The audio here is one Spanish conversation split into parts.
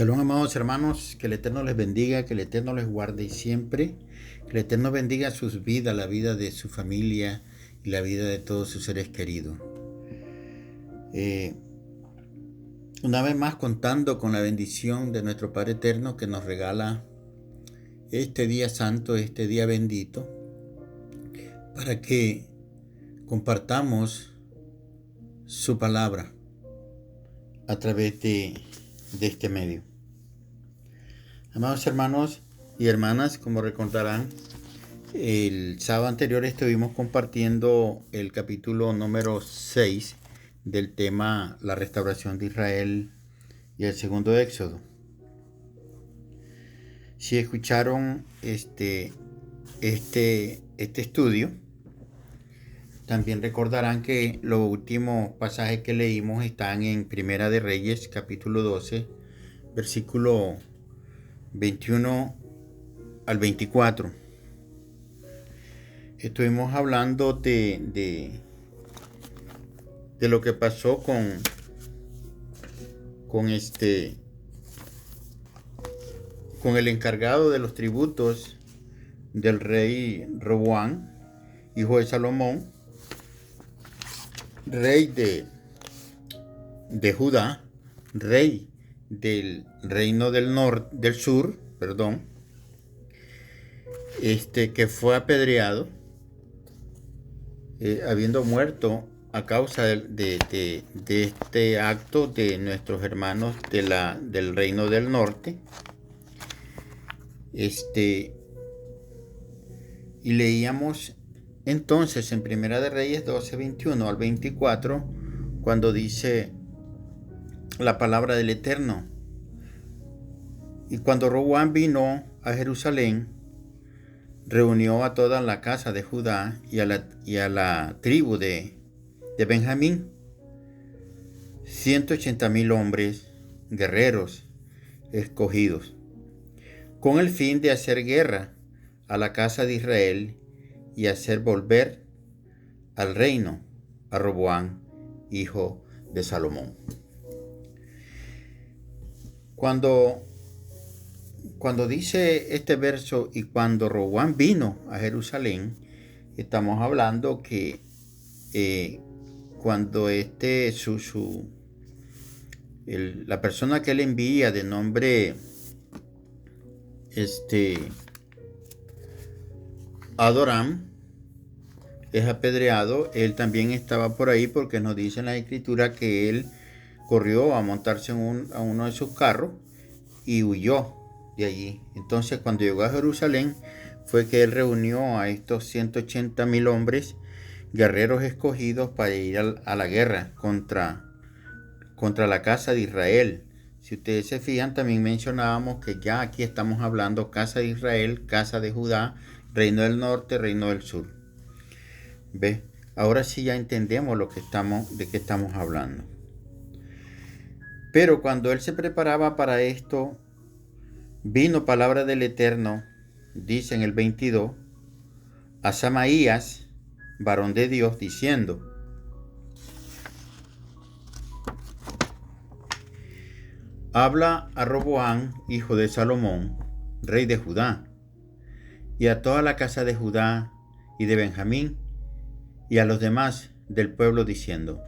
Shalom, amados hermanos, que el Eterno les bendiga, que el Eterno les guarde siempre, que el Eterno bendiga sus vidas, la vida de su familia y la vida de todos sus seres queridos. Una vez más contando con la bendición de nuestro Padre Eterno que nos regala este día santo, este día bendito, para que compartamos su palabra a través de este medio. Amados hermanos y hermanas, como recordarán, el sábado anterior estuvimos compartiendo el capítulo número 6 del tema La restauración de Israel y el segundo Éxodo. Si escucharon este estudio, también recordarán que los últimos pasajes que leímos están en Primera de Reyes, capítulo 12, versículo 21 al 24. Estuvimos hablando de lo que pasó con el encargado de los tributos del rey Roboam, hijo de Salomón, rey de Judá, rey del reino del sur, que fue apedreado, habiendo muerto a causa de este acto de nuestros hermanos del reino del norte. Y leíamos entonces en Primera de Reyes 12, 21 al 24, cuando dice la palabra del Eterno: y cuando Roboam vino a Jerusalén, reunió a toda la casa de Judá y a la tribu de Benjamín, 180,000 hombres guerreros escogidos, con el fin de hacer guerra a la casa de Israel y hacer volver al reino a Roboam, hijo de Salomón. Cuando dice este verso, y cuando Roboam vino a Jerusalén, estamos hablando que cuando la persona que él envía de nombre Adoram es apedreado, él también estaba por ahí, porque nos dice en la escritura que él corrió a montarse a uno de sus carros y huyó de allí. Entonces, cuando llegó a Jerusalén, fue que él reunió a estos 180,000 hombres guerreros escogidos para ir a la guerra contra la casa de Israel. Si ustedes se fijan, también mencionábamos que ya aquí estamos hablando casa de Israel, casa de Judá, reino del norte, reino del sur. ¿Ve? Ahora sí ya entendemos de qué estamos hablando. Pero cuando él se preparaba para esto, vino palabra del Eterno, dice en el 22, a Samaías, varón de Dios, diciendo: habla a Roboam, hijo de Salomón, rey de Judá, y a toda la casa de Judá y de Benjamín, y a los demás del pueblo, diciendo: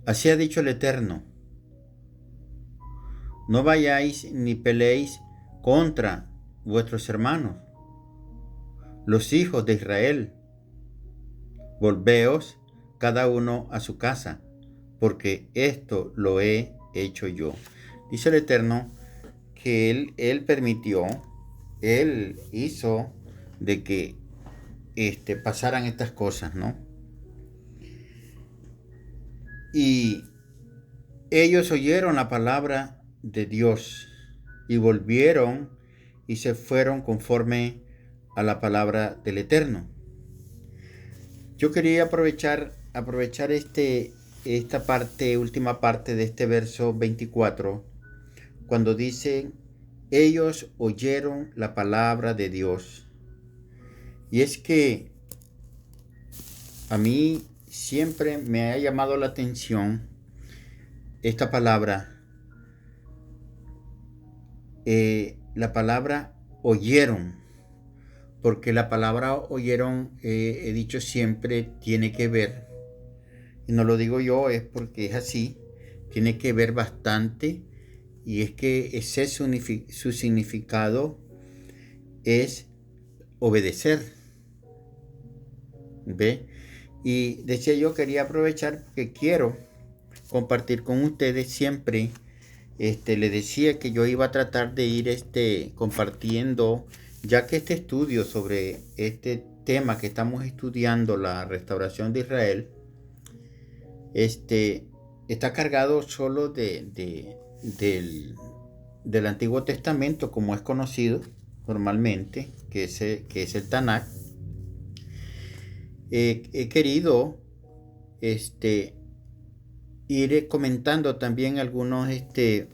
así ha dicho el Eterno: no vayáis ni peleéis contra vuestros hermanos, los hijos de Israel. Volveos cada uno a su casa, porque esto lo he hecho yo. Dice el Eterno que él permitió, él hizo de que pasaran estas cosas, ¿no? Y ellos oyeron la palabra de Dios y volvieron y se fueron conforme a la palabra del Eterno. Yo quería aprovechar esta última parte de este verso 24, cuando dice: ellos oyeron la palabra de Dios. Y es que a mí siempre me ha llamado la atención esta palabra, la palabra oyeron, porque la palabra oyeron, he dicho siempre, tiene que ver, y no lo digo yo, es porque es así, tiene que ver bastante, y es que ese su significado es obedecer, ¿ve? Y decía yo, quería aprovechar porque quiero compartir con ustedes siempre. Le decía que yo iba a tratar de ir compartiendo, ya que este estudio sobre este tema que estamos estudiando, la restauración de Israel, está cargado solo del Antiguo Testamento, como es conocido normalmente, que es el Tanakh. He querido ir comentando también algunos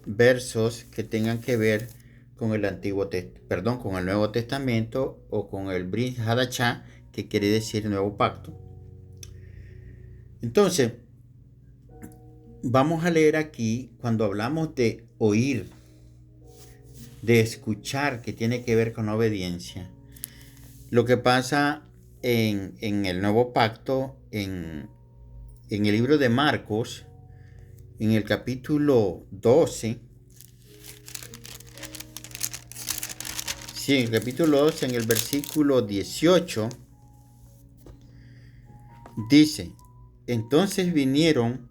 versos que tengan que ver con el con el Nuevo Testamento, o con el Brit Hadashah, que quiere decir Nuevo Pacto. Entonces, vamos a leer aquí, cuando hablamos de oír, de escuchar, que tiene que ver con obediencia. Lo que pasa en el Nuevo Pacto, en el libro de Marcos, en el capítulo 12, en el capítulo 12, en el versículo 18, dice: entonces vinieron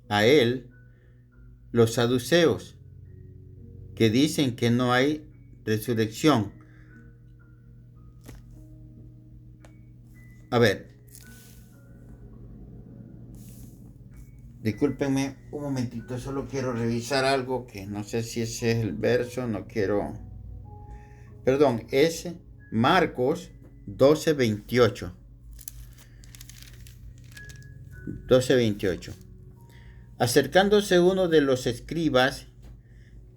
a él los saduceos, que dicen que no hay resurrección. A ver, discúlpenme un momentito, solo quiero revisar algo que no sé si ese es el verso, no quiero... Perdón, es Marcos 12:28. 12:28. Acercándose uno de los escribas,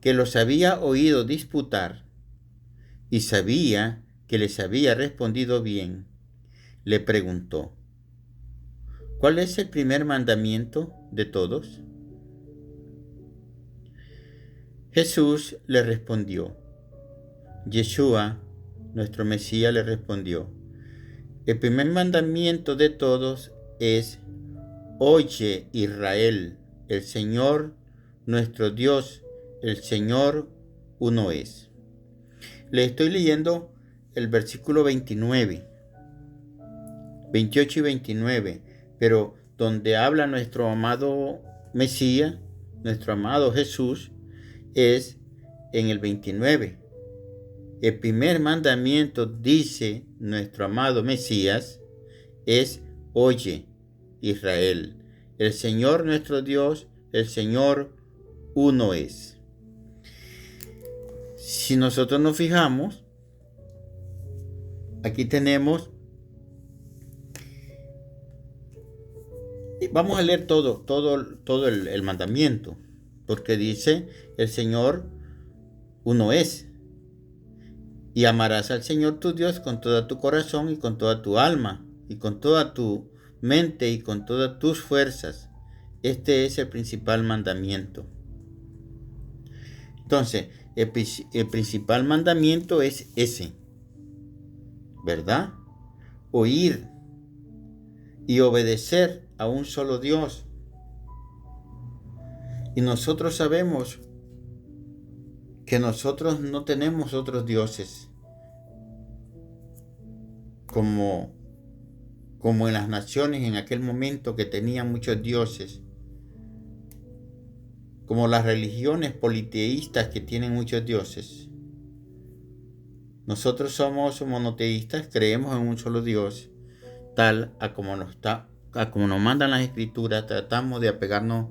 que los había oído disputar y sabía que les había respondido bien, le preguntó: ¿cuál es el primer mandamiento de todos? Jesús le respondió, Yeshua, nuestro Mesías, le respondió: el primer mandamiento de todos es: oye, Israel, el Señor nuestro Dios, el Señor uno es. Le estoy leyendo el versículo 29, 28 y 29, pero donde habla nuestro amado Mesías, nuestro amado Jesús, es en el 29. El primer mandamiento, dice nuestro amado Mesías, es: oye, Israel, el Señor nuestro Dios, el Señor uno es. Si nosotros nos fijamos, aquí tenemos, vamos a leer todo el mandamiento, porque dice: el Señor uno es. Y amarás al Señor tu Dios con todo tu corazón y con toda tu alma y con toda tu mente y con todas tus fuerzas. Este es el principal mandamiento. Entonces, el principal mandamiento es ese, ¿verdad? Oír y obedecer a un solo Dios. Y nosotros sabemos que nosotros no tenemos otros dioses, como en las naciones en aquel momento, que tenían muchos dioses, como las religiones politeístas que tienen muchos dioses. Nosotros somos monoteístas, creemos en un solo Dios, tal a como nos mandan las Escrituras. Tratamos de apegarnos,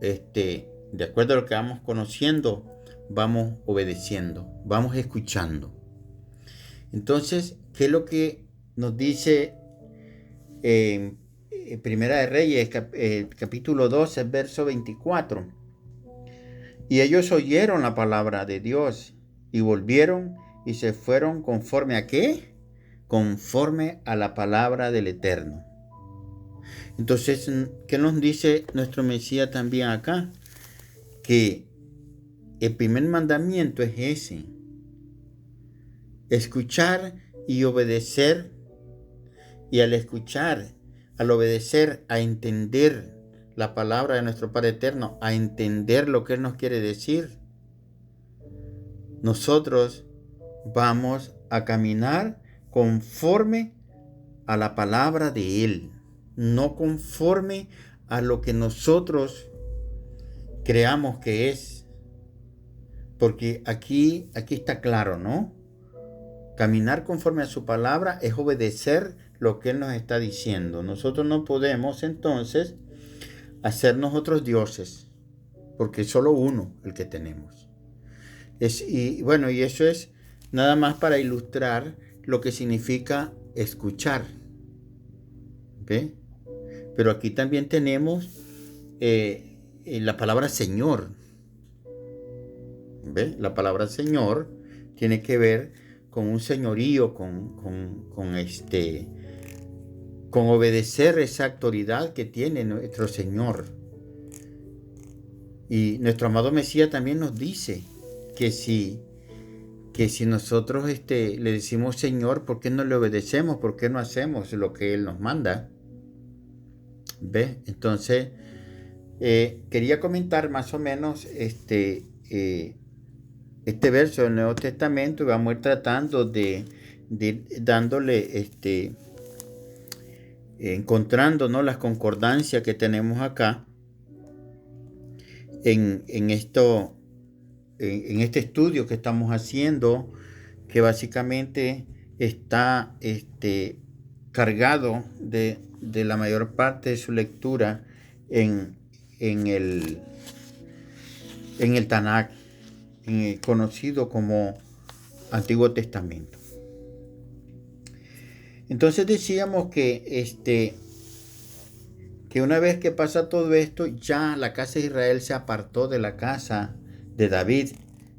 de acuerdo a lo que vamos conociendo, vamos obedeciendo, vamos escuchando. Entonces, ¿qué es lo que nos dice Primera de Reyes, capítulo 12, verso 24? Y ellos oyeron la palabra de Dios y volvieron y se fueron conforme a ¿qué? Conforme a la palabra del Eterno. Entonces, ¿qué nos dice nuestro Mesías también acá? Que el primer mandamiento es ese: escuchar y obedecer. Y al escuchar, al obedecer, a entender la palabra de nuestro Padre Eterno, a entender lo que Él nos quiere decir, nosotros vamos a caminar conforme a la palabra de Él, no conforme a lo que nosotros creamos que es. Porque aquí está claro, ¿no? Caminar conforme a su palabra es obedecer lo que Él nos está diciendo. Nosotros no podemos entonces hacernos otros dioses, porque es solo uno el que tenemos. Y eso es nada más para ilustrar lo que significa escuchar. ¿Okay? Pero aquí también tenemos la palabra Señor. ¿Ve? La palabra Señor tiene que ver con un señorío, con obedecer esa autoridad que tiene nuestro Señor. Y nuestro amado Mesías también nos dice que si nosotros le decimos Señor, ¿por qué no le obedecemos? ¿Por qué no hacemos lo que Él nos manda? ¿Ve? Entonces, quería comentar más o menos este verso del Nuevo Testamento, y vamos a ir tratando de dándole, encontrando, ¿no?, las concordancias que tenemos acá en este estudio que estamos haciendo, que básicamente está cargado de la mayor parte de su lectura en el Tanakh, conocido como Antiguo Testamento. Entonces decíamos que una vez que pasa todo esto, ya la casa de Israel se apartó de la casa de David,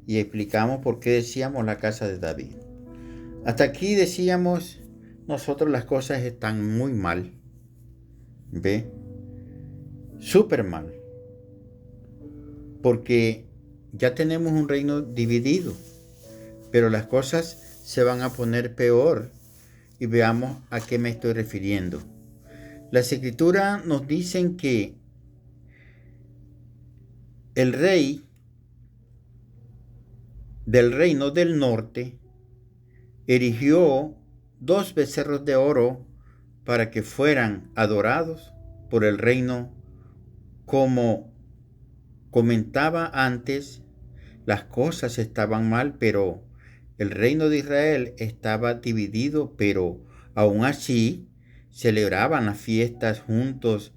y explicamos por qué decíamos la casa de David. Hasta aquí decíamos nosotros las cosas están muy mal. ¿Ve? Súper mal. Porque ya tenemos un reino dividido, pero las cosas se van a poner peor, y veamos a qué me estoy refiriendo. Las Escrituras nos dicen que el rey del reino del norte erigió 2 becerros de oro para que fueran adorados por el reino. Como comentaba antes, las cosas estaban mal, pero el reino de Israel estaba dividido, pero aún así celebraban las fiestas juntos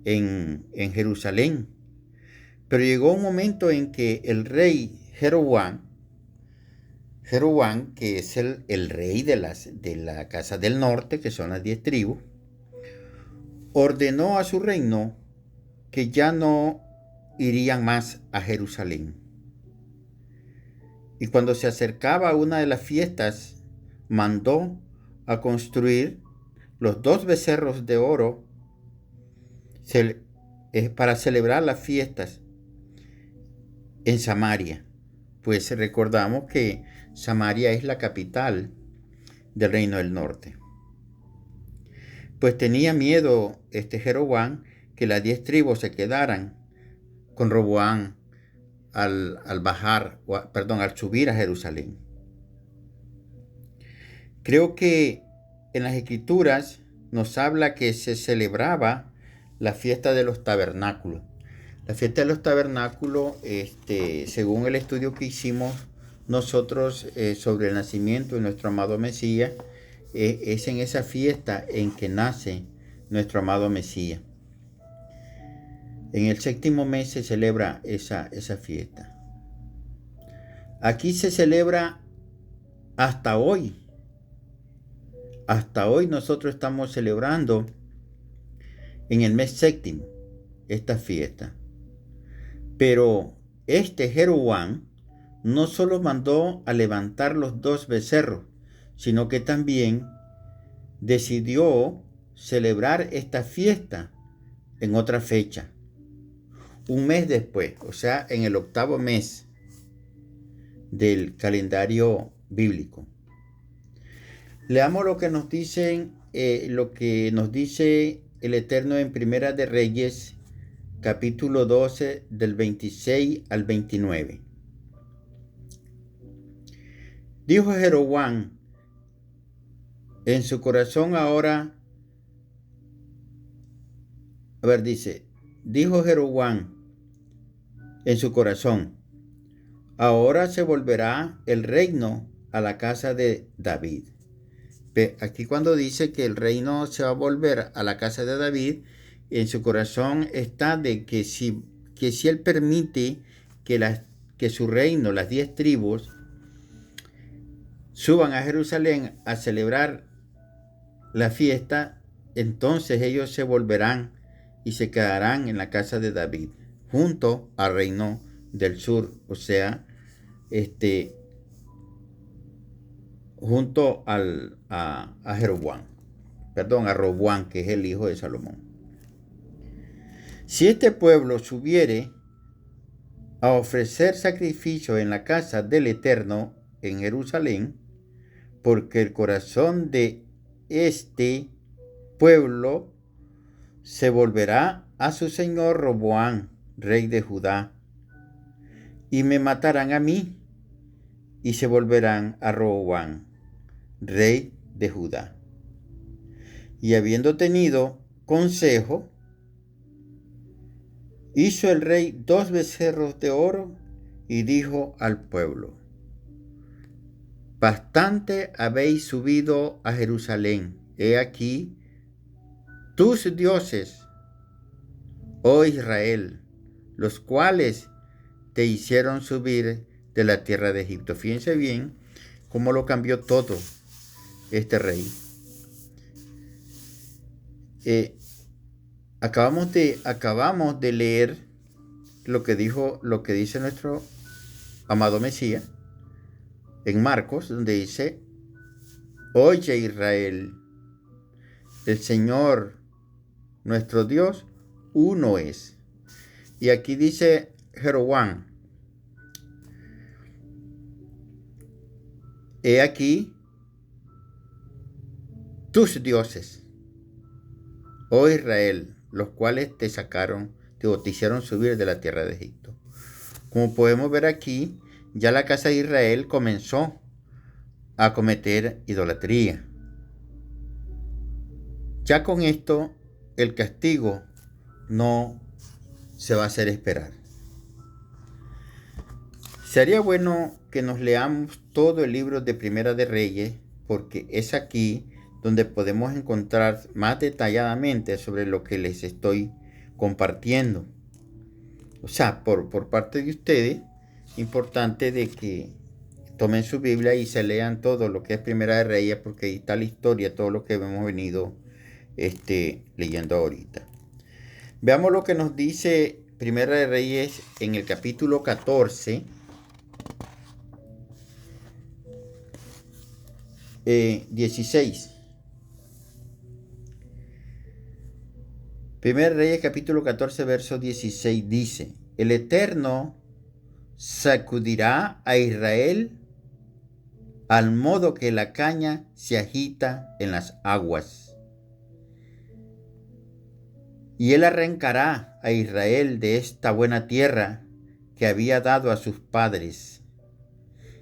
en Jerusalén. Pero llegó un momento en que el rey Jeroboam, que es el rey de la casa del norte, que son las 10 tribus, ordenó a su reino que ya no irían más a Jerusalén. Y cuando se acercaba a una de las fiestas, mandó a construir los 2 becerros de oro para celebrar las fiestas en Samaria. Pues recordamos que Samaria es la capital del reino del norte. Pues tenía miedo Jeroboam que las 10 tribus se quedaran con Roboam al subir a Jerusalén. Creo que en las Escrituras nos habla que se celebraba la fiesta de los tabernáculos. La fiesta de los tabernáculos, según el estudio que hicimos nosotros sobre el nacimiento de nuestro amado Mesías, es en esa fiesta en que nace nuestro amado Mesías. En el 7º mes se celebra esa fiesta. Aquí se celebra hasta hoy. Hasta hoy nosotros estamos celebrando en el mes 7º esta fiesta. Pero Jeroboam no solo mandó a levantar los 2 becerros, sino que también decidió celebrar esta fiesta en otra fecha, un mes después, o sea, en el 8º mes. del calendario bíblico. Leamos lo que nos dice el Eterno en Primera de Reyes, capítulo 12, del 26 al 29. Dijo Jeroboam en su corazón ahora, dijo Jeroboam en su corazón, ahora se volverá el reino a la casa de David. Aquí cuando dice que el reino se va a volver a la casa de David, en su corazón está de que si él permite que su reino, las 10 tribus, suban a Jerusalén a celebrar la fiesta, entonces ellos se volverán y se quedarán en la casa de David, junto al reino del sur, o sea, junto a Jeroboam, a Roboam, que es el hijo de Salomón. Si este pueblo subiere a ofrecer sacrificio en la casa del Eterno en Jerusalén, porque el corazón de este pueblo se volverá a su señor Roboam, rey de Judá, y me matarán a mí, y se volverán a Roboam, rey de Judá. Y habiendo tenido consejo, hizo el rey 2 becerros de oro y dijo al pueblo: bastante habéis subido a Jerusalén. He aquí tus dioses, oh Israel, los cuales te hicieron subir de la tierra de Egipto. Fíjense bien cómo lo cambió todo este rey. Acabamos de leer lo que dice nuestro amado Mesías en Marcos, donde dice: oye Israel, el Señor nuestro Dios uno es. Y aquí dice Jeroboam: he aquí tus dioses, oh Israel, los cuales te hicieron subir de la tierra de Egipto. Como podemos ver aquí, ya la casa de Israel comenzó a cometer idolatría. Ya con esto, el castigo no se va a hacer esperar. Sería bueno que nos leamos todo el libro de Primera de Reyes, porque es aquí donde podemos encontrar más detalladamente sobre lo que les estoy compartiendo. O sea, por parte de ustedes, importante de que tomen su Biblia y se lean todo lo que es Primera de Reyes, porque ahí está la historia, todo lo que hemos venido leyendo ahorita. Veamos lo que nos dice Primera de Reyes en el capítulo 14. 16. Primera Reyes capítulo 14 verso 16 dice: el Eterno sacudirá a Israel al modo que la caña se agita en las aguas. Y él arrancará a Israel de esta buena tierra que había dado a sus padres,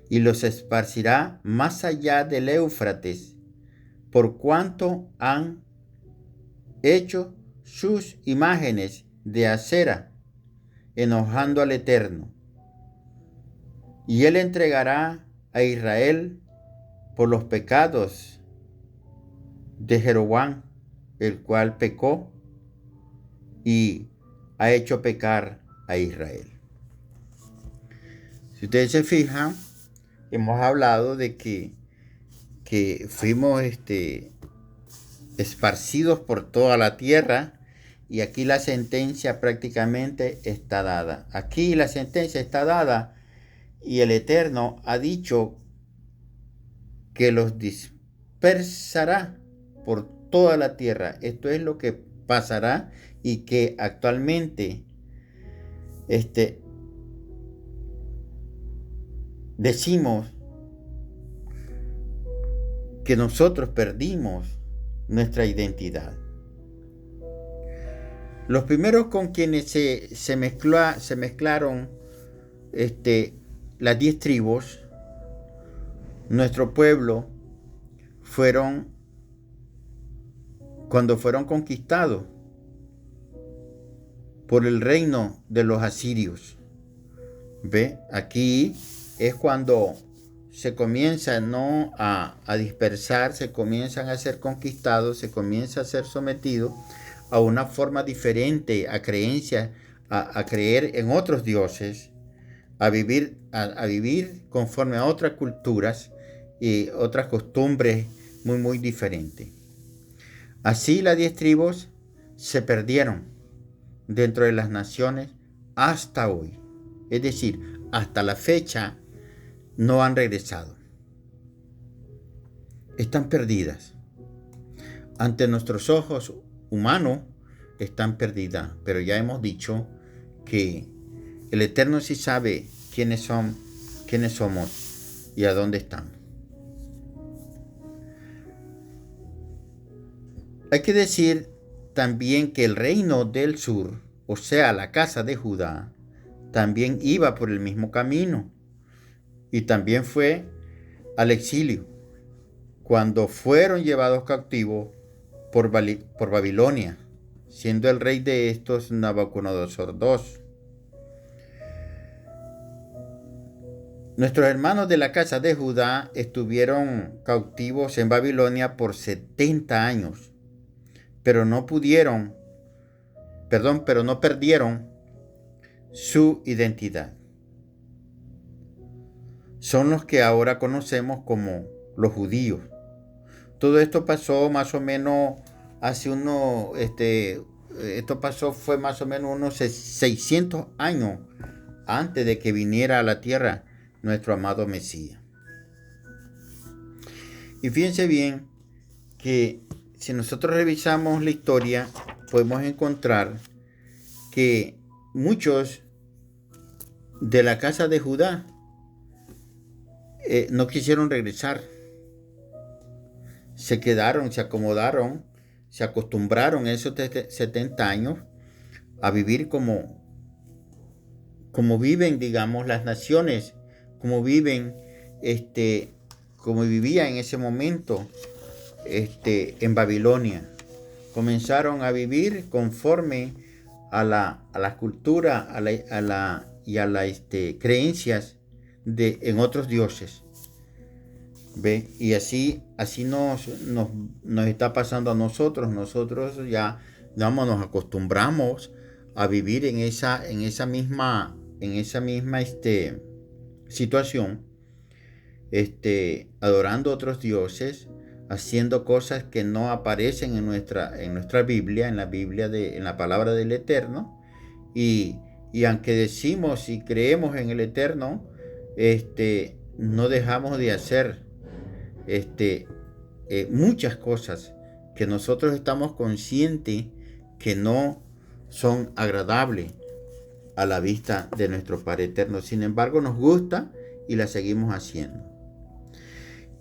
y los esparcirá más allá del Éufrates, por cuanto han hecho sus imágenes de acera, enojando al Eterno. Y él entregará a Israel por los pecados de Jeroboam, el cual pecó y ha hecho pecar a Israel. Si ustedes se fijan, hemos hablado de que fuimos esparcidos por toda la tierra, y aquí la sentencia prácticamente está dada. Aquí la sentencia está dada y el Eterno ha dicho que los dispersará por toda la tierra. Esto es lo que pasará, y que actualmente decimos que nosotros perdimos nuestra identidad. Los primeros con quienes se mezclaron las 10 tribus, nuestro pueblo, fueron cuando fueron conquistados por el reino de los asirios. ¿Ve? Aquí es cuando se comienzan a dispersar, se comienzan a ser conquistados, se comienza a ser sometidos a una forma diferente, a creencias, a creer en otros dioses, a vivir conforme a otras culturas y otras costumbres muy, muy diferentes. Así las 10 tribus se perdieron dentro de las naciones hasta hoy. Es decir, hasta la fecha no han regresado. Están perdidas. Ante nuestros ojos humanos están perdidas. Pero ya hemos dicho que el Eterno sí sabe quiénes somos y a dónde estamos. Hay que decir también que el reino del sur, o sea, la casa de Judá, también iba por el mismo camino y también fue al exilio cuando fueron llevados cautivos por Babilonia, siendo el rey de estos Nabucodonosor II. Nuestros hermanos de la casa de Judá estuvieron cautivos en Babilonia por 70 años, pero no perdieron su identidad. Son los que ahora conocemos como los judíos. Todo esto pasó más o menos fue más o menos unos 600 años antes de que viniera a la tierra nuestro amado Mesías. Y fíjense bien que si nosotros revisamos la historia, podemos encontrar que muchos de la casa de Judá no quisieron regresar. Se quedaron, se acomodaron, se acostumbraron esos 70 años a vivir como viven, digamos, las naciones, como vivían en ese momento en Babilonia. Comenzaron a vivir conforme a la cultura y a las creencias en otros dioses. ¿Ve? Y así nos está pasando a nosotros. Nosotros ya, digamos, nos acostumbramos a vivir en esa misma situación, adorando a otros dioses, haciendo cosas que no aparecen en nuestra Biblia, en la palabra del Eterno. Y aunque decimos y creemos en el Eterno, no dejamos de hacer muchas cosas que nosotros estamos conscientes que no son agradables a la vista de nuestro Padre Eterno. Sin embargo, nos gusta y la seguimos haciendo.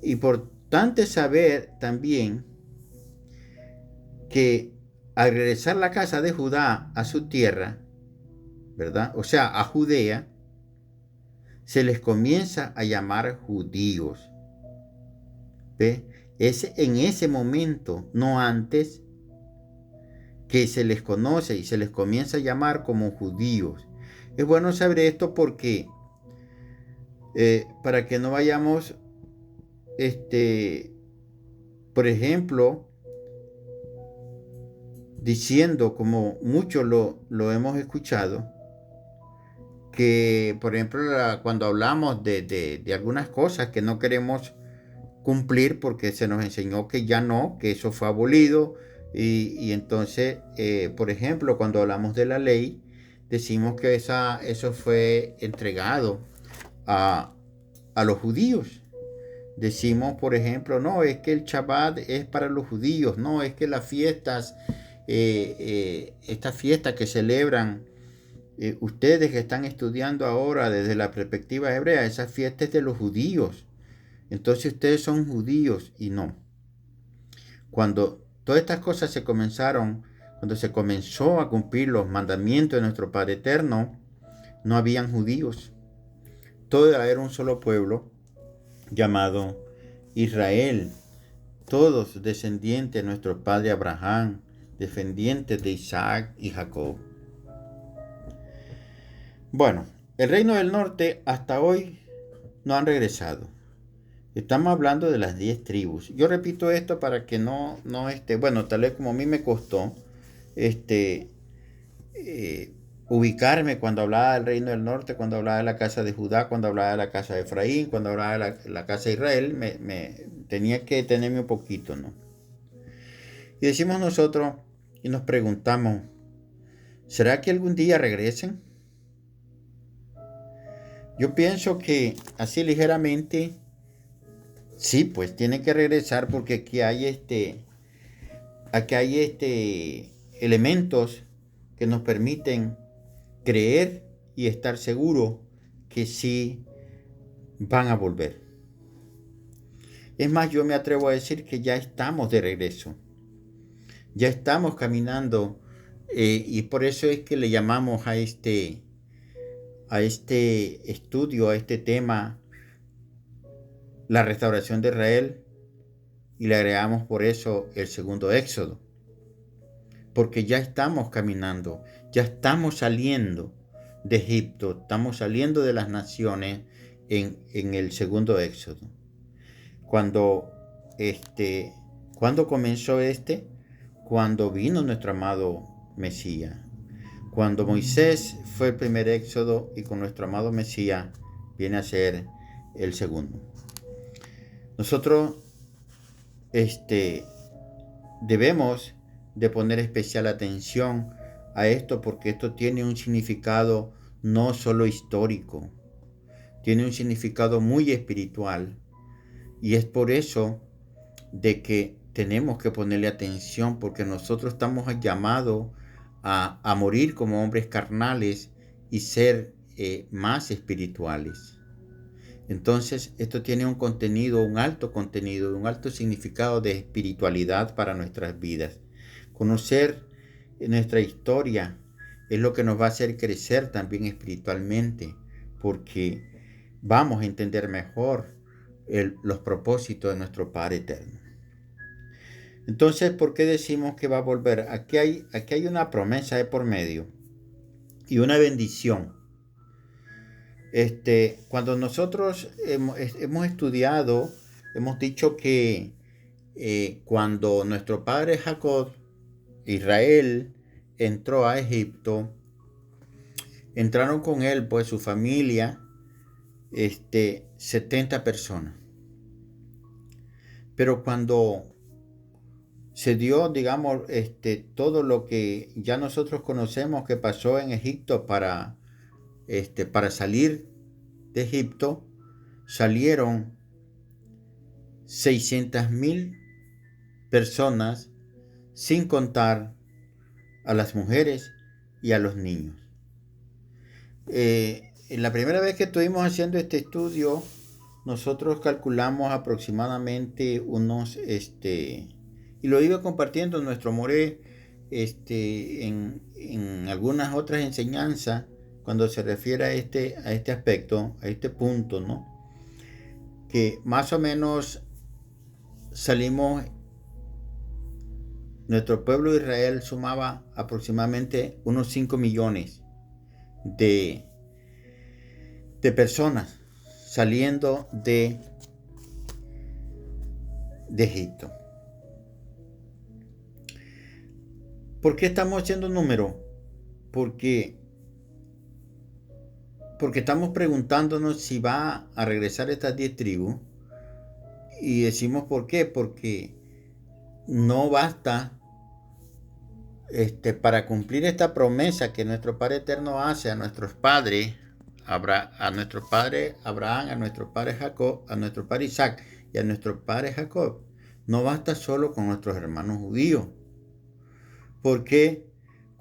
Importante saber también que al regresar la casa de Judá a su tierra, ¿verdad? O sea, a Judea, se les comienza a llamar judíos. ¿Ve? Es en ese momento, no antes, que se les conoce y se les comienza a llamar como judíos. Es bueno saber esto porque para que no vayamos, por ejemplo, diciendo, como mucho lo hemos escuchado, que por ejemplo cuando hablamos de algunas cosas que no queremos cumplir porque se nos enseñó que ya no, que eso fue abolido, y entonces por ejemplo cuando hablamos de la ley decimos que eso fue entregado a los judíos. Decimos, por ejemplo, no, es que el Shabbat es para los judíos, no, es que las fiestas, estas fiestas que celebran ustedes que están estudiando ahora desde la perspectiva hebrea, esa fiesta es de los judíos. Entonces ustedes son judíos y no. Cuando todas estas cosas se comenzaron, cuando se comenzó a cumplir los mandamientos de nuestro Padre Eterno, no habían judíos. Todo era un solo pueblo llamado Israel. Todos descendientes de nuestro padre Abraham, descendientes de Isaac y Jacob. Bueno, el reino del norte hasta hoy no han regresado. Estamos hablando de las 10 tribus. Yo repito esto para que bueno, tal vez como a mí me costó, ubicarme cuando hablaba del reino del norte, cuando hablaba de la casa de Judá, cuando hablaba de la casa de Efraín, cuando hablaba de la casa de Israel, me tenía que detenerme un poquito, ¿no? Y decimos nosotros y nos preguntamos, ¿será que algún día regresen? Yo pienso que así ligeramente, sí, pues tienen que regresar porque aquí hay elementos que nos permiten creer y estar seguro que sí van a volver. Es más, yo me atrevo a decir que ya estamos de regreso. Ya estamos caminando y por eso es que le llamamos a este estudio, a este tema, la restauración de Israel, y le agregamos por eso el segundo éxodo. Porque ya estamos caminando, ya estamos saliendo de Egipto, estamos saliendo de las naciones en el segundo éxodo. Cuando comenzó cuando vino nuestro amado Mesías. Cuando Moisés fue el primer éxodo y con nuestro amado Mesías viene a ser el segundo. Nosotros debemos de poner especial atención a esto porque esto tiene un significado no solo histórico, tiene un significado muy espiritual y es por eso de que tenemos que ponerle atención porque nosotros estamos llamados a morir como hombres carnales y ser más espirituales. Entonces, esto tiene un contenido, un alto contenido, un alto significado de espiritualidad para nuestras vidas. Conocer nuestra historia es lo que nos va a hacer crecer también espiritualmente, porque vamos a entender mejor los propósitos de nuestro Padre Eterno. Entonces, ¿por qué decimos que va a volver? Aquí hay una promesa de por medio y una bendición. Cuando nosotros hemos estudiado, hemos dicho que cuando nuestro padre Jacob, Israel, entró a Egipto, entraron con él, pues su familia, 70 personas. Pero cuando se dio, digamos, todo lo que ya nosotros conocemos que pasó en Egipto para salir de Egipto, salieron 600,000 personas, sin contar a las mujeres y a los niños. La primera vez que estuvimos haciendo este estudio, nosotros calculamos aproximadamente unos, y lo iba compartiendo en nuestro Moré, en algunas otras enseñanzas, cuando se refiere a este aspecto, a este punto, ¿no? Que más o menos salimos, nuestro pueblo de Israel sumaba aproximadamente unos 5 millones de personas saliendo de Egipto. ¿Por qué estamos haciendo número? Porque estamos preguntándonos si va a regresar estas 10 tribus. Y decimos ¿por qué? Porque no basta para cumplir esta promesa que nuestro Padre Eterno hace a nuestros padres, a nuestro padre Abraham, a nuestro padre Jacob, a nuestro padre Isaac y a nuestro padre Jacob. No basta solo con nuestros hermanos judíos. Porque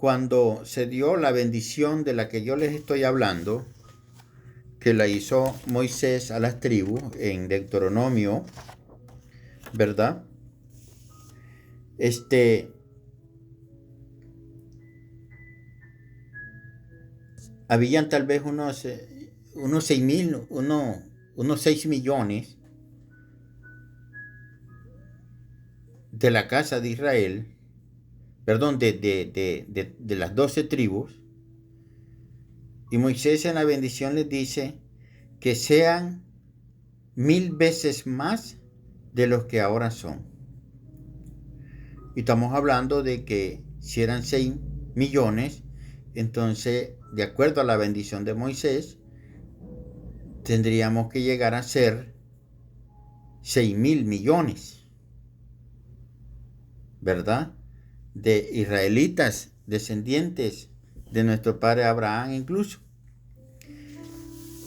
cuando se dio la bendición de la que yo les estoy hablando, que la hizo Moisés a las tribus en Deuteronomio, ¿verdad? Habían tal vez unos 6 millones de la casa de Israel, perdón, de las 12 tribus. Y Moisés en la bendición les dice que sean 1000 veces más de los que ahora son. Y estamos hablando de que si eran 6 millones, entonces, de acuerdo a la bendición de Moisés, tendríamos que llegar a ser 6.000 millones, ¿verdad? De israelitas, descendientes de nuestro padre Abraham incluso.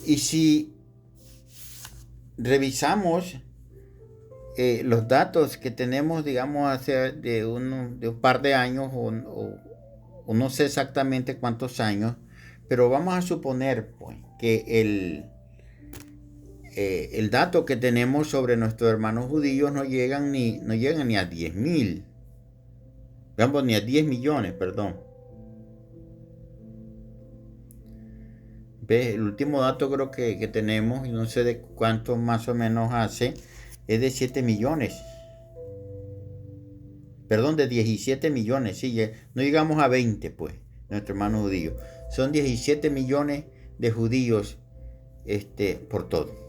Y si revisamos los datos que tenemos, digamos, hace de un par de años, o no sé exactamente cuántos años, pero vamos a suponer pues, que el dato que tenemos sobre nuestros hermanos judíos no llegan ni a 10.000, digamos, ni a 10 millones, perdón. ¿Ves? El último dato creo que tenemos, y no sé de cuánto más o menos hace, es de 7 millones. Perdón, de 17 millones, sí, no llegamos a 20, pues, nuestros hermanos judíos. Son 17 millones de judíos por todo.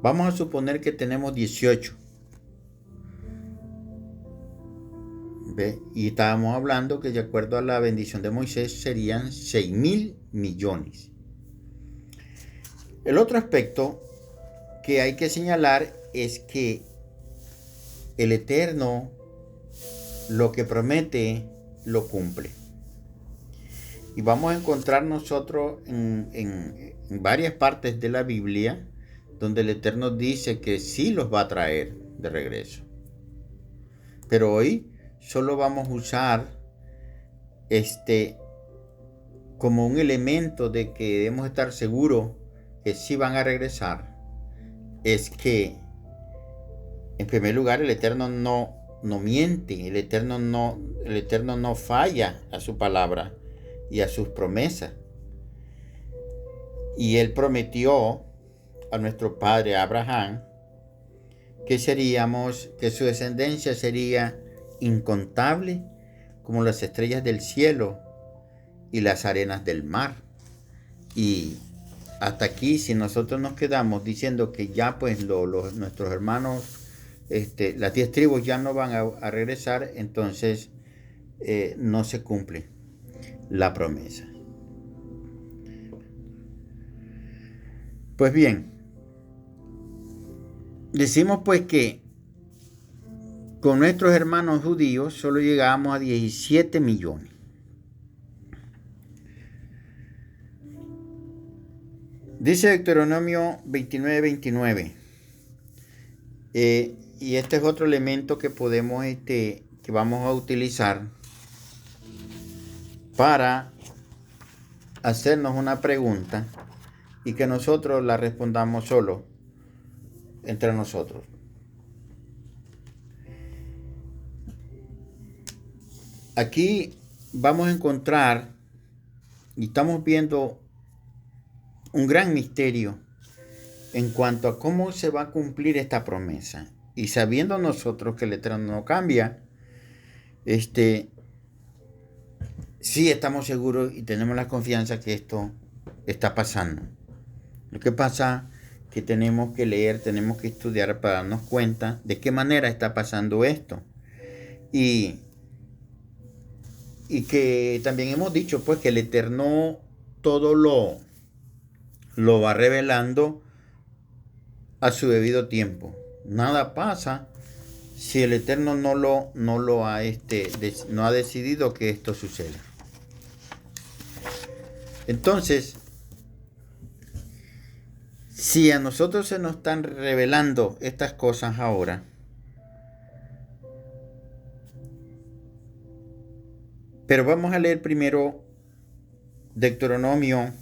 Vamos a suponer que tenemos 18. ¿Ve? Y estábamos hablando que de acuerdo a la bendición de Moisés serían 6.000 millones. El otro aspecto que hay que señalar es que el Eterno lo que promete lo cumple. Y vamos a encontrar nosotros en varias partes de la Biblia donde el Eterno dice que sí los va a traer de regreso. Pero hoy solo vamos a usar como un elemento de que debemos estar seguros que sí van a regresar. Es que en primer lugar el Eterno no miente, el Eterno no falla a su palabra y a sus promesas. Y Él prometió a nuestro padre Abraham que su descendencia sería incontable como las estrellas del cielo y las arenas del mar. Y hasta aquí, si nosotros nos quedamos diciendo que ya pues nuestros hermanos, las 10 tribus ya no van a regresar, entonces no se cumple la promesa. Pues bien, decimos pues que con nuestros hermanos judíos solo llegamos a 17 millones. Dice Deuteronomio 29:29. Y este es otro elemento que podemos, que vamos a utilizar para hacernos una pregunta y que nosotros la respondamos solo entre nosotros. Aquí vamos a encontrar y estamos viendo un gran misterio en cuanto a cómo se va a cumplir esta promesa. Y sabiendo nosotros que el Eterno no cambia, sí estamos seguros y tenemos la confianza que esto está pasando. Lo que pasa es que tenemos que leer, tenemos que estudiar para darnos cuenta de qué manera está pasando esto. Y que también hemos dicho pues que el Eterno todo lo va revelando a su debido tiempo. Nada pasa si el Eterno no ha decidido que esto suceda. Entonces, si a nosotros se nos están revelando estas cosas ahora, Pero vamos a leer primero Deuteronomio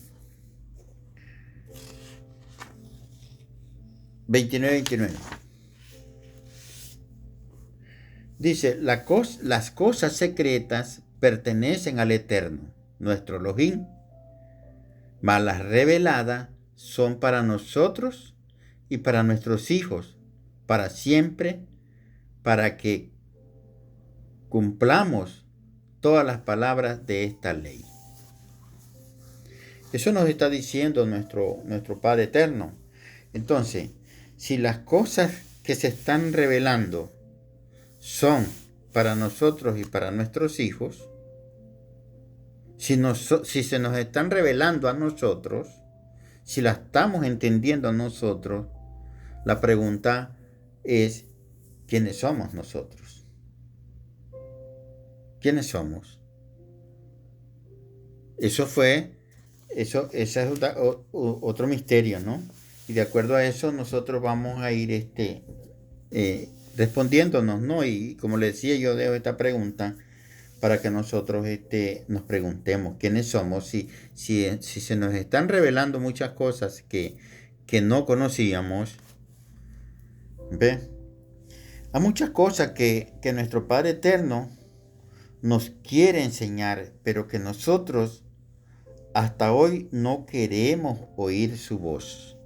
29:29. Dice, las cosas secretas pertenecen al Eterno, nuestro Elohim, mas las reveladas son para nosotros y para nuestros hijos, para siempre, para que cumplamos todas las palabras de esta ley. Eso nos está diciendo nuestro Padre Eterno. Entonces, si las cosas que se están revelando son para nosotros y para nuestros hijos, si se nos están revelando a nosotros, si la estamos entendiendo a nosotros, la pregunta es, ¿quiénes somos nosotros? ¿Quiénes somos? Ese es otro misterio, ¿no? Y de acuerdo a eso nosotros vamos a ir respondiéndonos, ¿no? Y como le decía, yo dejo esta pregunta para que nosotros nos preguntemos quiénes somos, si se nos están revelando muchas cosas que no conocíamos. ¿Ve? Hay muchas cosas que nuestro Padre Eterno nos quiere enseñar, pero que nosotros hasta hoy no queremos oír su voz.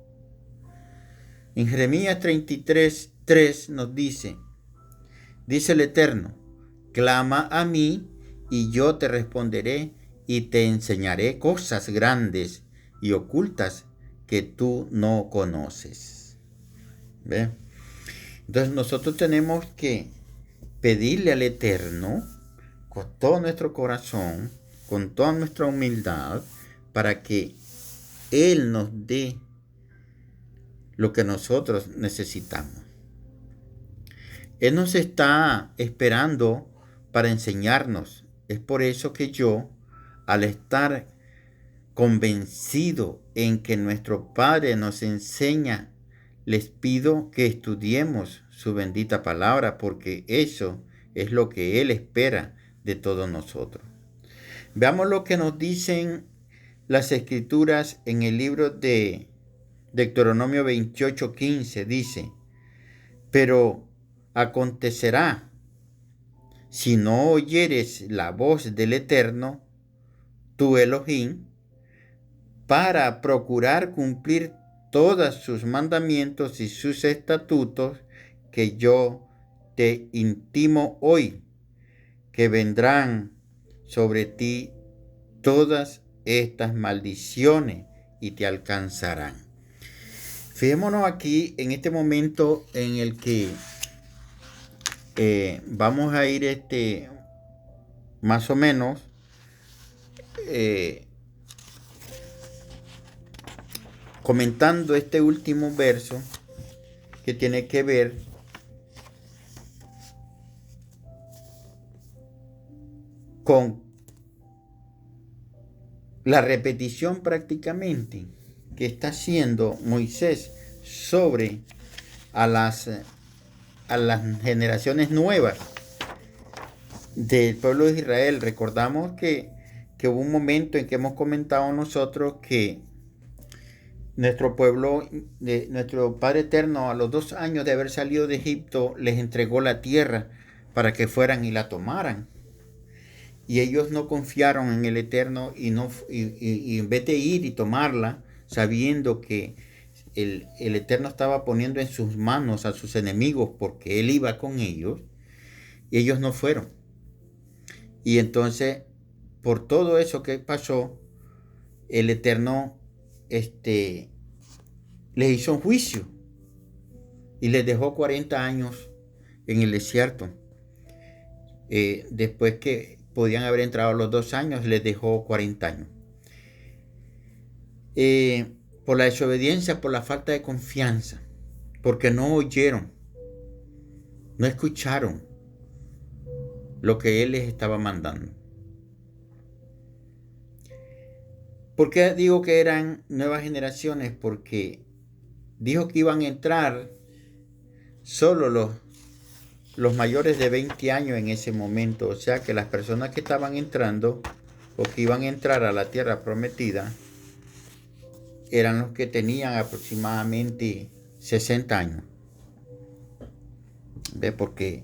En Jeremías 33:3 nos dice el Eterno, clama a mí y yo te responderé y te enseñaré cosas grandes y ocultas que tú no conoces. ¿Ve? Entonces nosotros tenemos que pedirle al Eterno con todo nuestro corazón, con toda nuestra humildad, para que Él nos dé lo que nosotros necesitamos. Él nos está esperando para enseñarnos. Es por eso que yo, al estar convencido en que nuestro Padre nos enseña, les pido que estudiemos su bendita palabra, porque eso es lo que Él espera de todos nosotros. Veamos lo que nos dicen las Escrituras en el libro de Deuteronomio 28:15. Dice, pero acontecerá, si no oyeres la voz del Eterno, tu Elohim, para procurar cumplir todos sus mandamientos y sus estatutos que yo te intimo hoy, que vendrán sobre ti todas estas maldiciones y te alcanzarán. Fijémonos aquí en este momento en el que vamos a ir más o menos comentando este último verso que tiene que ver con la repetición prácticamente que está haciendo Moisés sobre a las generaciones nuevas del pueblo de Israel. Recordamos que hubo un momento en que hemos comentado nosotros que nuestro pueblo, nuestro Padre Eterno, a los 2 años de haber salido de Egipto, les entregó la tierra para que fueran y la tomaran. Y ellos no confiaron en el Eterno y en vez de ir y tomarla, sabiendo que el Eterno estaba poniendo en sus manos a sus enemigos porque Él iba con ellos, y ellos no fueron. Y entonces, por todo eso que pasó, el Eterno les hizo un juicio y les dejó 40 años en el desierto. Después que podían haber entrado a los 2 años, les dejó 40 años. Por la desobediencia, por la falta de confianza, porque no oyeron, no escucharon lo que Él les estaba mandando. ¿Por qué digo que eran nuevas generaciones? Porque dijo que iban a entrar solo los mayores de 20 años en ese momento. O sea que las personas que estaban entrando o que iban a entrar a la tierra prometida eran los que tenían aproximadamente 60 años. ¿Ve? Porque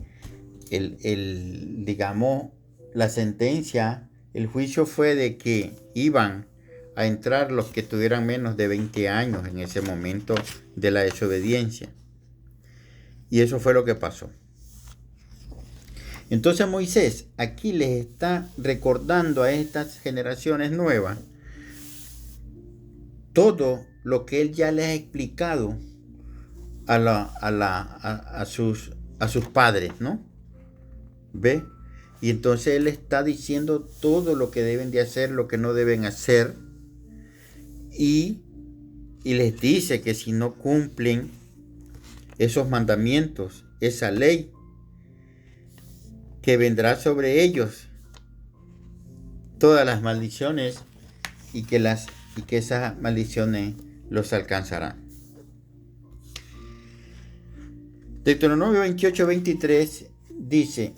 digamos, la sentencia, el juicio fue de que iban a entrar los que tuvieran menos de 20 años en ese momento de la desobediencia. Y eso fue lo que pasó. Entonces Moisés aquí les está recordando a estas generaciones nuevas todo lo que él ya les ha explicado a sus padres, ¿no? ¿Ve? Y entonces él está diciendo todo lo que deben de hacer, lo que no deben hacer. Y les dice que si no cumplen esos mandamientos, esa ley, que vendrá sobre ellos todas las maldiciones y que esas maldiciones los alcanzarán. Deuteronomio 28:23 dice,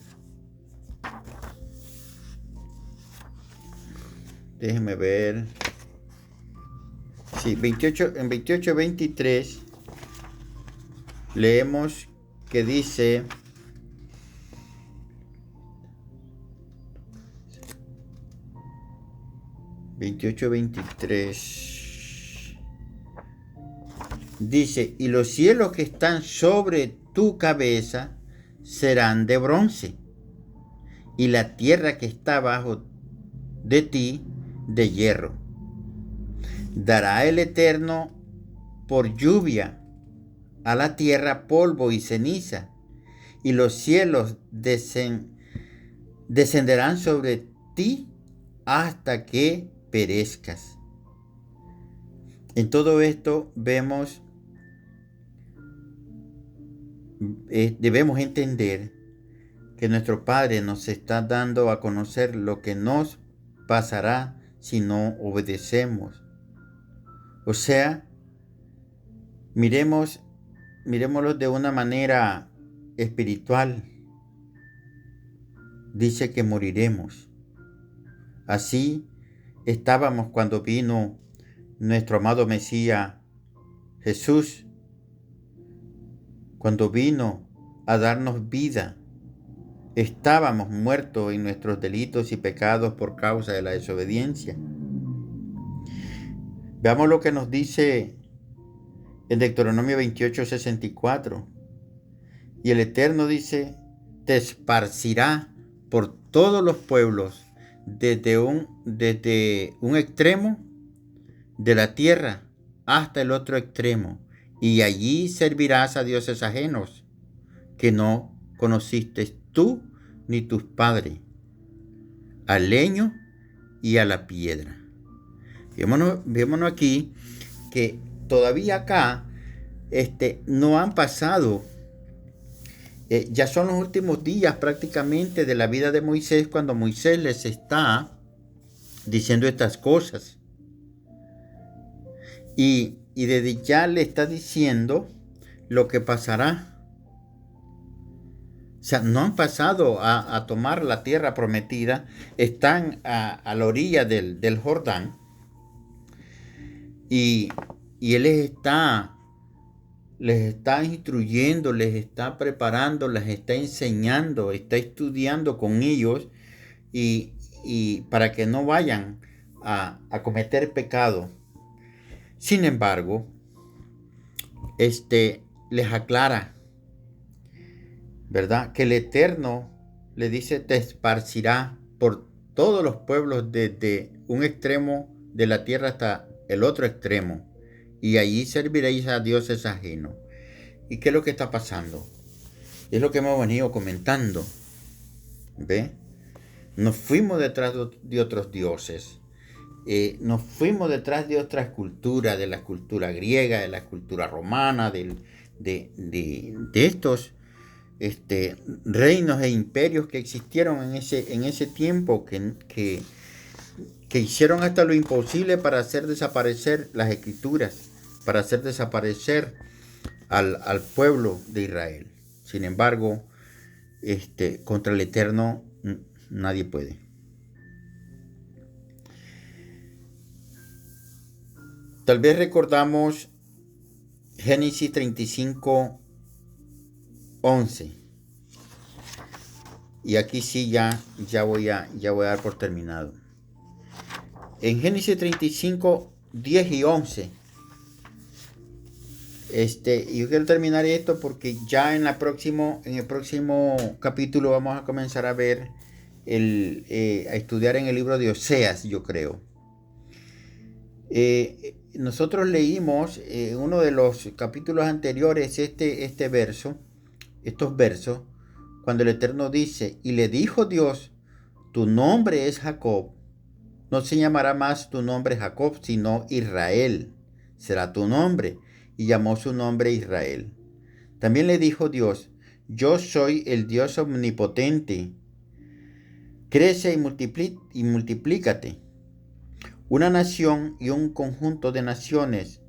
déjenme ver, sí, en 28:23 leemos que dice, dice, y los cielos que están sobre tu cabeza serán de bronce, y la tierra que está bajo de ti de hierro. Dará el Eterno por lluvia a la tierra polvo y ceniza, y los cielos descenderán sobre ti hasta que perezcas. En todo esto vemos, debemos entender que nuestro Padre nos está dando a conocer lo que nos pasará si no obedecemos. O sea, miremoslo de una manera espiritual. Dice que moriremos. Así estábamos cuando vino nuestro amado Mesías Jesús, cuando vino a darnos vida. Estábamos muertos en nuestros delitos y pecados por causa de la desobediencia. Veamos lo que nos dice en Deuteronomio 28:64. Y el Eterno dice, te esparcirá por todos los pueblos desde un extremo de la tierra hasta el otro extremo, y allí servirás a dioses ajenos que no conociste tú ni tus padres, al leño y a la piedra. Vémonos aquí que todavía acá no han pasado, ya son los últimos días prácticamente de la vida de Moisés, cuando Moisés les está diciendo estas cosas. Y desde ya le está diciendo lo que pasará. O sea, no han pasado a tomar la tierra prometida, están a la orilla del Jordán. Y él les está instruyendo, les está preparando, les está enseñando, está estudiando con ellos y para que no vayan a cometer pecado. Sin embargo, les aclara, ¿verdad? Que el Eterno le dice, te esparcirá por todos los pueblos desde un extremo de la tierra hasta el otro extremo, y allí serviréis a dioses ajenos. ¿Y qué es lo que está pasando? Es lo que hemos venido comentando. ¿Ve? Nos fuimos detrás de otros dioses. Nos fuimos detrás de otras culturas, de la cultura griega, de la cultura romana, de estos reinos e imperios que existieron en ese tiempo, que hicieron hasta lo imposible para hacer desaparecer las escrituras, para hacer desaparecer al pueblo de Israel. Sin embargo, contra el Eterno nadie puede. Tal vez recordamos Génesis 35, 11. Y aquí sí ya voy a dar por terminado. En Génesis 35, 10 y 11. Yo quiero terminar esto porque ya en el próximo capítulo vamos a comenzar a ver a estudiar en el libro de Oseas, yo creo. Nosotros leímos en uno de los capítulos anteriores estos versos, cuando el Eterno dice: y le dijo Dios, tu nombre es Jacob, no se llamará más tu nombre Jacob, sino Israel será tu nombre. Y llamó su nombre Israel. También le dijo Dios: yo soy el Dios omnipotente, crece y multiplícate. Una nación y un conjunto de naciones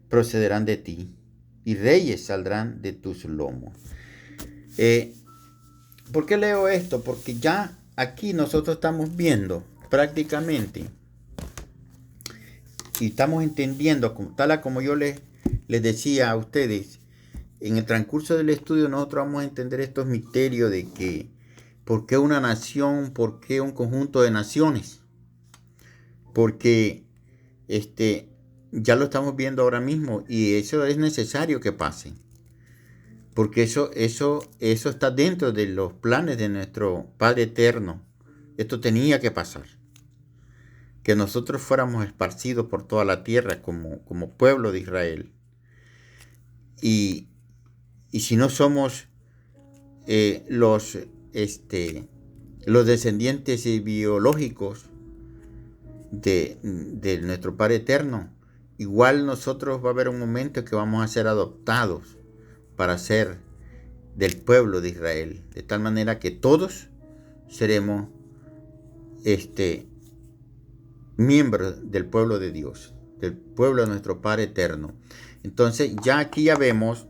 procederán de ti, y reyes saldrán de tus lomos. ¿Por qué leo esto? Porque ya aquí nosotros estamos viendo prácticamente y estamos entendiendo, tal como yo les decía a ustedes, en el transcurso del estudio nosotros vamos a entender estos misterios de que ¿por qué una nación? ¿Por qué un conjunto de naciones? Porque ya lo estamos viendo ahora mismo y eso es necesario que pase. Porque eso está dentro de los planes de nuestro Padre Eterno. Esto tenía que pasar. Que nosotros fuéramos esparcidos por toda la tierra como pueblo de Israel. Y si no somos los descendientes biológicos de nuestro Padre Eterno, igual nosotros va a haber un momento que vamos a ser adoptados para ser del pueblo de Israel, de tal manera que todos seremos miembros del pueblo de Dios, del pueblo de nuestro Padre Eterno. Entonces ya aquí ya vemos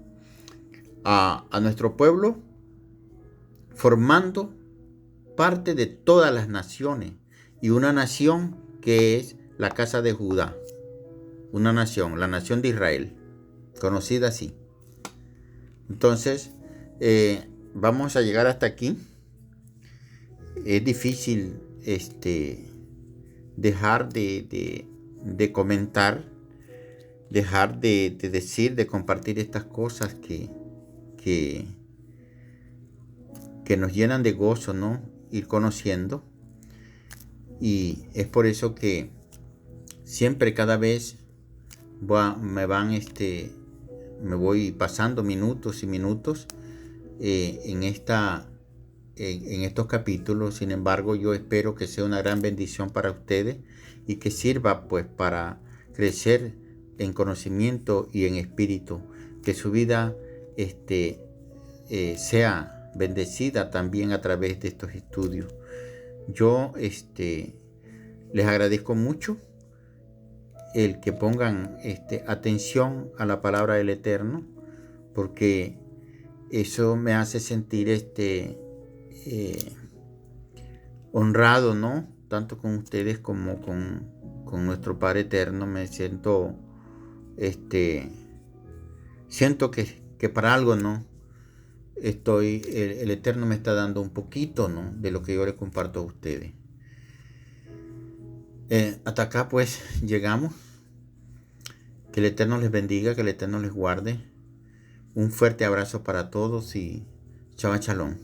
a nuestro pueblo formando parte de todas las naciones y una nación que es la casa de Judá, una nación, la nación de Israel, conocida así. Entonces vamos a llegar hasta aquí. Es difícil dejar de comentar, dejar de decir, de compartir estas cosas que nos llenan de gozo, ¿no? Ir conociendo. Y es por eso que siempre, cada vez me voy pasando minutos y minutos en estos capítulos. Sin embargo, yo espero que sea una gran bendición para ustedes y que sirva pues para crecer en conocimiento y en espíritu, que su vida sea bendecida también a través de estos estudios. Yo les agradezco mucho el que pongan atención a la palabra del Eterno, porque eso me hace sentir honrado, ¿no? Tanto con ustedes como con nuestro Padre Eterno. Me siento que para algo, ¿no? El Eterno me está dando un poquito, ¿no? De lo que yo les comparto a ustedes. Hasta acá pues llegamos. Que el Eterno les bendiga, que el Eterno les guarde. Un fuerte abrazo para todos y Shabbat Shalom.